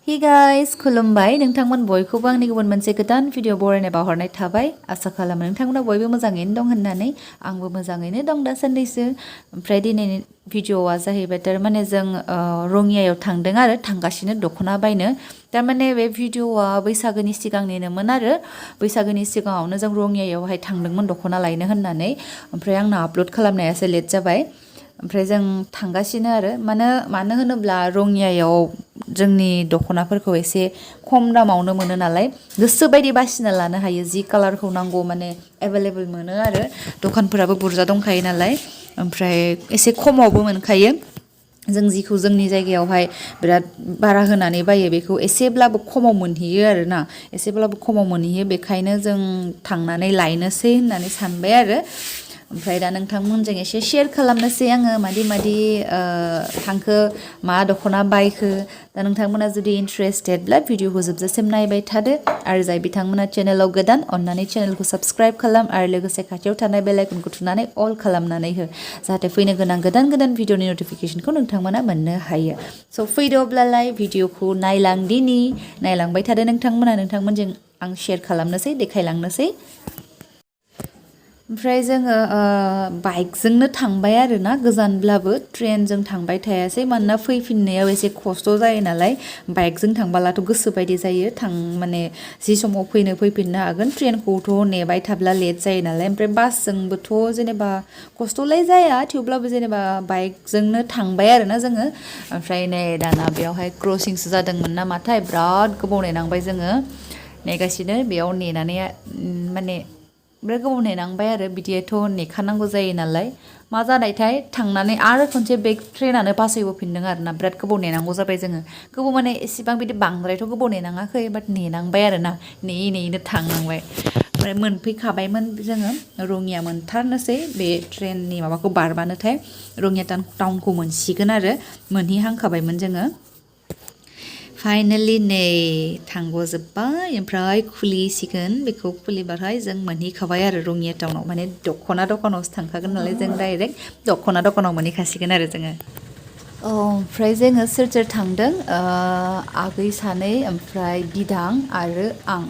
Hey guys, खुलुमबाय नोंथांमोन बयखौबो आंनि गुबुन मोनसे गोदान भिडिअ बरायनाय बावहरनाय थाबाय आसा खालामो नोंथांमोना बयबो मोजाङैनो दं होननानै आंबो मोजाङैनो दं दासान्दिसो ओमफ्राय दिनैनि भिडिअआ जाहैबाय थारमाने जों रङियायाव थांदों आरो थांगासिनो दख'ना बायनो थारमाने बे भिडिअआ बैसागोनि सिगांनिनोमोन आरो बैसागोनि सिगाङावनो जों रङियायावहाय थांदोंमोन दख'ना लायनो होननानै ओमफ्राय आंना आपल'ड खालामनायासो लेट जाबाय ओमफ्राय जों थांगासिनो आरो मानो होनोब्ला रङियायाव जोंनि दख'नाफोरखौ एसे खम दामावनो मोनो नालाय गोसो बायदि बासिना लानो हायो जि कालारखौ नांगौ माने एभेलेबल मोनो आरो दखानफोराबो बुरजा दंखायो नालाय ओमफ्राय एसे खमावबो मोनखायो जों जिखौ जोंनि जायगायावहाय बिराद बारा होनानै बायो बेखौ एसेब्लाबो खमाव मोनहैयो आरोना एसेब्लाबो खमाव मोनहैयो बेखायनो जों थांनानै लायनोसै होननानै सानबाय आरो ओमफ्राय दा नोंथांमोनजों एसे शेयार खालामनोसै आङो मादि थांखो मा दख'ना बायखो दा नोंथांमोना जुदि इन्ट्रेस्टेडब्ला भिडिअखौ जोबजासिम नायबाय थादो आरो जाय बिथांमोना चेनेलाव गोदान अन्नानै चेनेलखौ साबस्क्राइब खालाम आरो लोगोसे खाथियाव थानाय बेल आइकनखौ थुनानै अल खालामनानै हो जाहाथे फैनो गोनां गोदान भिडिअनि नटिफिकेसनखौ नोंथांमोना मोननो हायो स' फैदो अब्लालाय भिडिअखौ नायलांबाय थादो नोंथांमोनजों आं शेयार खालामनोसै देखायलांनोसै ओमफ्राय जोङो बाइकजोंनो थांबाय आरो ना गोजानब्लाबो ट्रेनजों थांबाय थायासै मानोना फैफिननायाव एसे खस्थ' जायो नालाय बाइकजों थांबालाथ' गोसो बायदि जायो माने जि समाव फैफिननो हागोन ट्रेनखौथ' नेबाय थाब्ला लेट जायो नालाय ओमफ्राय बासजोंबोथ' जेनेबा खस्थ'लाय जाया थेवब्लाबो जेनेबा बाइकजोंनो थांबाय आरो ना जोङो ओमफ्राय नै दाना बेयावहाय क्रसिंसो जादोंमोन नामाथाय बिराद गोबाव नेनांबाय जोङो नेगासिनो बेयाव नेनानै माने बिराद गोबाव नेनांबाय आरो बिदिथ' नेखानांगौ जायो नालाय मा जानायथाय थांनानै आरो खनसे बेग ट्रेनानो बासायबोफिनदों आरो ना बिराद गोबाव नेनांगौ जाबाय जोङो गोबाव माने एसेबां बिदि बांद्रायथ' गोबाव नेनाङाखै बाट नेनांबाय आरो ना नेयैनो थांनांबाय ओमफ्राय मोनफैखाबायमोन जोङो रङिया मोनथारनोसै बे ट्रेननि माबाखौ बारबानोथाय रङिया टाउनखौ मोनसिगोन आरो मोनहैहांखाबायमोन जोङो फाइनेलि नै थांग'जोब्बाय ओमफ्राय खुलिसिगोन बेखौ खुलिबाथाय जों मोनहैखाबाय आरो रङिया टाउनाव माने दख'ना दखानावसो थांखागोन नालाय जों डाइरेक्ट दख'ना दखानाव मोनहैखासिगोन आरो जोङो ओमफ्राय जोङो सोर थांदों आगै सानै ओमफ्राय बिदां आरो आं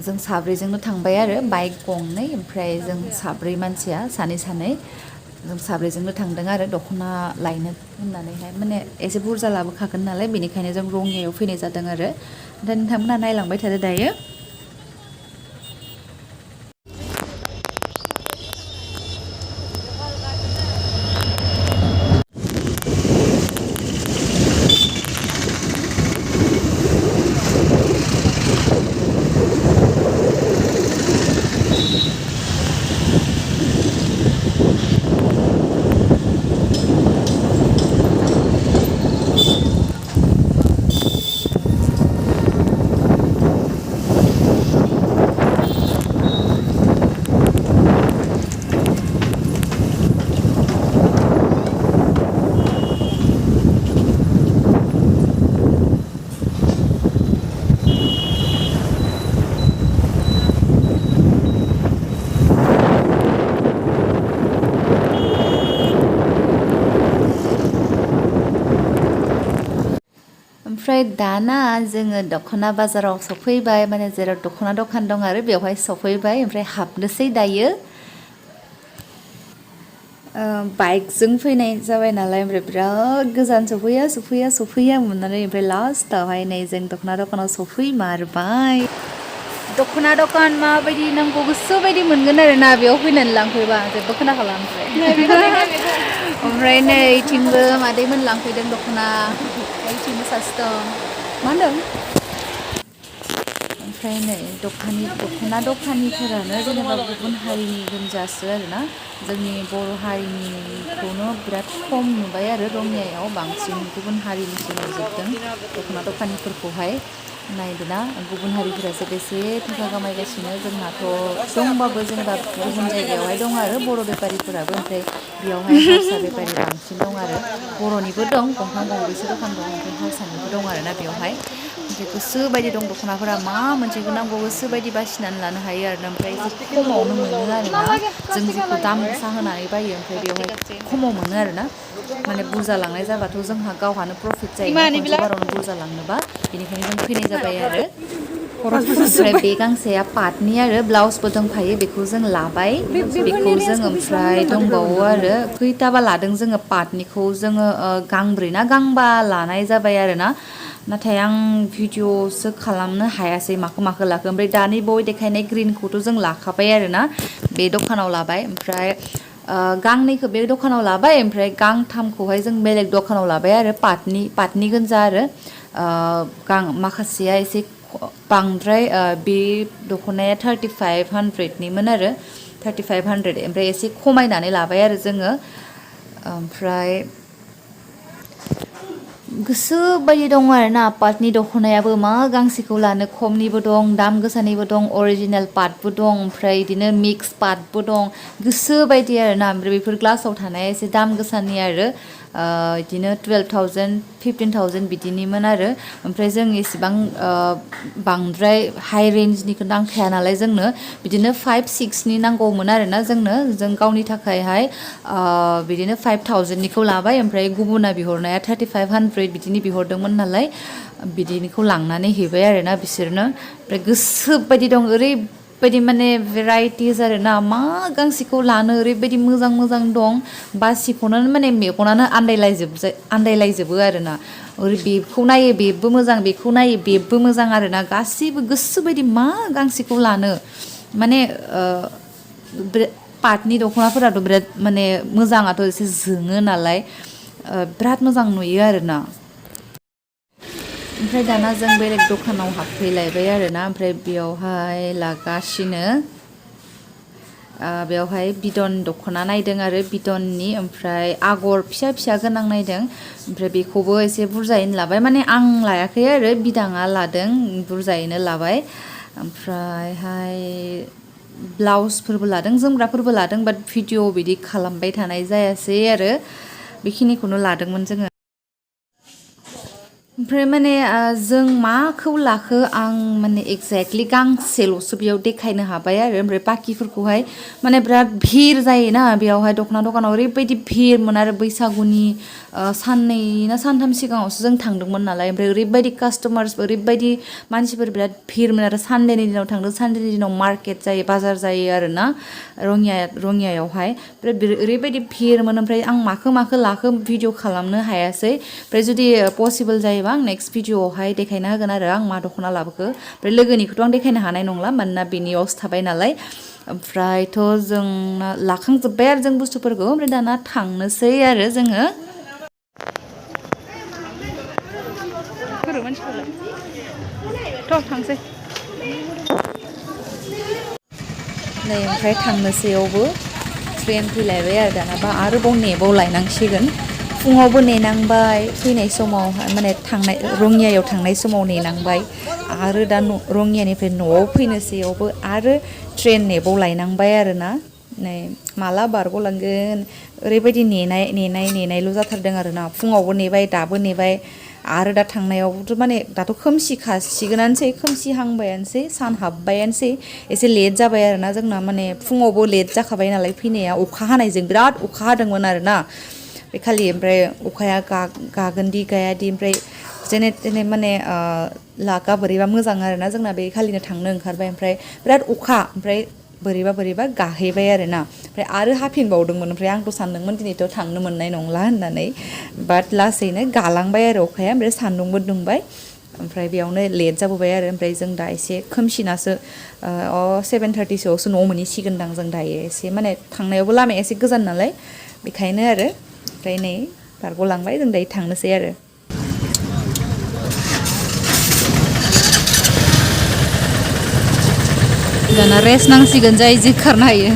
जों साब्रैजोंनो थांबाय आरो बाइक गंनै ओमफ्राय जों साब्रै मानसिया सानै जों साब्रैजोंनो थांदों आरो दख'ना लायनो होननानैहाय माने एसे बुरजा लाबोखागोन नालाय बेनिखायनो जों रङियायाव फैनाय जादों आरो दा नोंथांमोनहा नायलांबाय थादो दायो ओमफ्राय दाना जोङो दख'ना बाजाराव सफैबाय माने जेराव दख'ना दखान दं आरो बेवहाय सफैबाय ओमफ्राय हाबनोसै दायो बाइकजों फैनाय जाबाय नालाय ओमफ्राय बिराद गोजान सफैया मोननानै ओमफ्राय लास्टावहाय नै जों दख'ना दखानाव सफैमारबाय दख'ना दखान माबायदि नांगौ गोसो बायदि मोनगोन आरो ना बेयाव फैनानै लांफैबा जेबो खोनाखाला ओमफ्राय नै इथिंबो मादैमोन लांफैदों दख'ना इथिंबो सासे दं मा होनदों ओमफ्राय नै दख'ना दखानिफोरानो जेनेबा गुबुन हारिनि गोजासो आरोना जोंनि बर' हारिनिखौनो बिराद खम नुबाय आरो रङियायाव बांसिन गुबुन हारिनिसो नुजोबदों दख'ना दखानिफोरखौहाय नायदोना गुबुन हारिफोरासो बेसे थाखा खामायगासिनो जोंहाथ' दंबाबो जेनेबा गुबुन जायगायावहाय दं आरो बर' बेफारिफोराबो ओमफ्राय बेयावहाय हारसा बेफारि बांसिन दं आरो बर'निबो दं गंथाम गंब्रैसो दखान दं ओमफ्राय हारसानिबो दं आरोना बेवहाय गोसो बायदि दं दख'नाफोरा मा मोनसेखौ नांगौ गोसो बायदि बासिनानै लानो हायो आरो ओमफ्राय एसे खमावनो मोनो आरोना जों जेखौ दाम गोसा होनानै बायो ओमफ्राय बेवहाय खमाव मोनो आरोना माने बुरजा लांनाय जाबाथ' जोंहा गावहानो प्रफिट जायो खनसे बारावनो बुरजा लांनोबा बेनिखायनो जों फैनाय जाबाय आरो ओमफ्राय बे गांसेया पाटनि आरो ब्लाउसबो दंफायो बेखौ जों लाबाय बेखौ जों ओमफ्राय दंबावो आरो खैथाबा लादों जोङो पाटनिखौ जोङो गांब्रै ना गांबा लानाय जाबाय आरोना नाथाय आं भिडिअसो खालामनो हायासै माखौ लाखो ओमफ्राय दानि बय देखायनाय ग्रिनखौथ' जों लाखाबाय आरोना बे दखानाव लाबाय ओमफ्राय गांनैखौ बे दखानाव लाबाय ओमफ्राय गांथामखौहाय जों बेलेग दखानाव लाबाय आरो पाटनि गोजा आरो माखासेया एसे बांद्राय बे दख'नाया 3500निमोन आरो 3500 ओमफ्राय एसे खमायनानै लाबाय आरो जोङो ओमफ्राय गोसो बायदि दङ आरोना पाटनि दख'नायाबो मा गांसेखौ लानो खमनिबो दं दाम गोसानिबो दं अरिजिनेल पाटबो दं ओमफ्राय बिदिनो मिक्स पाटबो दं गोसो बायदि आरोना ओमफ्राय बेफोर ग्लासाव थानाया एसे दाम गोसानि आरो बिदिनो 12,000 15,000 बिदिनिमोन आरो ओमफ्राय जों इसेबां बांद्राय हाई रेन्जनिखौ नांखाया नालाय जोंनो बिदिनो 5-6नि नांगौमोन आरोना जों गावनि थाखायहाय बिदिनो 5,000निखौ लाबाय ओमफ्राय गुबुना बिहरनाया 3,500 बिदिनि बिहरदोंमोन नालाय बिदिनिखौ लांनानै हैबाय आरोना बिसोरनो ओमफ्राय गोसो बायदि दं ओरैबायदि माने भेराइटिस आरोना मा गांसेखौ लानो ओरैबायदि मोजां मोजां दं बासिखौनो माने मेगनानो आन्दायलायजोबो आरोना बेखौ नायो बेबो मोजां बेखौ नायो बेबो मोजां आरोना गासैबो गोसो बायदि मा गांसेखौ लानो माने पाटनि दख'नाफोराथ' बिराद माने मोजाङाथ' एसे जोङो नालाय बिराद मोजां नुयो आरोना ओमफ्राय दाना जों बेलेग दखानाव हाबफैलायबाय आरोना ओमफ्राय बेयावहाय लागासिनो बेवहाय बिदन दख'ना नायदों आरो बिदननि ओमफ्राय आगर फिसा फिसा गोनां नायदों ओमफ्राय बेखौबो एसे बुरजायैनो लाबाय माने आं लायाखै आरो बिदाङा लादों बुरजायैनो लाबाय ओमफ्रायहाय ब्लाउसफोरबो लादों जोमग्राफोरबो लादों बाट भिडिअ बिदि खालामबाय थानाय जायासै आरो बेखिनिखौनो लादोंमोन जोङो ओमफ्राय माने जों माखौ लाखो आं माने एक्जेक्टलि गांसेल'सो बेयाव देखायनो हाबाय आरो ओमफ्राय बाखिफोरखौहाय माने बिराद भिर जायोना बेयावहाय दखानाव ओरैबायदि भिरमोन आरो बैसागुनि साननै ना सानथाम सिगाङावसो जों थांदोंमोन नालाय ओमफ्राय ओरैबायदि कास्टमार्स ओरैबायदि मानसिफोर बिराद भिरमोन आरो सानडेनि दिनाव थांदों सानडेनि दिनाव मार्केट जायो बाजार जायो आरोना रङियायावहाय ओरैबायदि भिरमोन ओमफ्राय आं माखो लाखो भिडिअ खालामनो हायासै ओमफ्राय जुदि पसिबोल जायोबा आं नेक्स्ट भिडिअआवहाय देखायना होगोन आरो आं मा दख'ना लाबोखो ओमफ्राय लोगोनिखौथ' आं देखायनो हानाय नंला मानोना बेनियावसो थाबाय नालाय ओमफ्रायथ' जों लाखांजोब्बाय आरो जों बुस्थुफोरखौ ओमफ्राय दाना थांनोसै आरो जोङो थांसै नै ओमफ्राय थांनोसैयावबो ट्रेन फैलायबाय आरो दानाबा आरोबाव नेबाव लायनांसिगोन फुङावबो नेनांबाय फैनाय समाव माने रङियायाव थांनाय समाव नेनांबाय आरो दा रङियानिफ्राय न'आव फैनोसैयावबो आरो ट्रेन नेबाव लायनांबाय आरोना नै माला बारग'लांगोन ओरैबायदि नेनायल' जाथारदों आरोना फुङावबो नेबाय दाबो नेबाय आरो दा थांनायावबोथ' माने दाथ' खोमसिखासिगोनानोसै खोमसिहांबायानोसै सान हाबबायानोसै एसे लेट जाबाय आरोना जोंना माने फुङावबो लेट जाखाबाय नालाय फैनाया अखा हानायजों बिराद अखा हादोंमोन आरोना बे खालि ओमफ्राय अखाया गागोनदि गायादि ओमफ्राय जेने माने लाकआ बोरैबा मोजां आरोना जोंना बे खालिनो थांनो ओंखारबाय ओमफ्राय बिराद अखा ओमफ्राय बोरैबा गाहैबाय आरोना ओमफ्राय आरो हाफिनबावदोंमोन ओमफ्राय आंथ' सानदोंमोन दिनैथ' थांनो मोननाय नंला होननानै बाट लासैनो गालांबाय आरो अखाया ओमफ्राय सान्दुंबो दुंबाय ओमफ्राय बेयावनो लेट जाबोबाय आरो ओमफ्राय जों दा एसे खोमसिनासो 7:30सोआवसो न'आव मोनहैसिगोनदां जों दायो एसे माने थांनायावबो लामाया एसे गोजान नालाय बेखायनो आरो ओमफ्राय नै बारग'लांबाय जों दायो थांनोसै आरो दाना रेस्ट नांसिगोन जाय जि खारनो हायो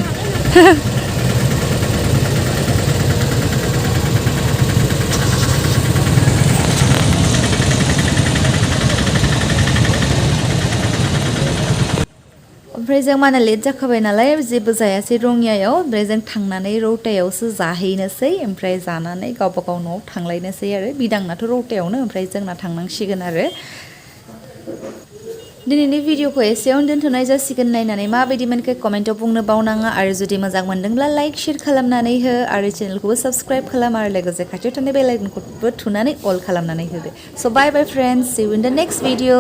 ओमफ्राय जों माने लेट जाखाबाय नालाय जेबो जायासै रङियायाव ओमफ्राय जों थांनानै रौतायावसो जाहैनोसै ओमफ्राय जानानै गावबा गाव न'आव थांलायनोसै आरो बिदांनाथ' रौतायावनो ओमफ्राय जोंना थांनांसिगोन आरो दिनैनि भिडिअखौ एसेयावनो दोनथ'नाय जासिगोन नायनानै माबायदि मोनखो कमेन्टआव बुंनो बावनाङा आरो जुदि मोजां मोनदोंब्ला लाइक शेयार खालामनानै हो आरो चेनेलखौबो साबस्क्राइब खालाम आरो लोगोसे खाथियाव थानाय बेल आइकनखौबो थुनानै अल खालामनानै होदो स' bye bye friends see you in the next video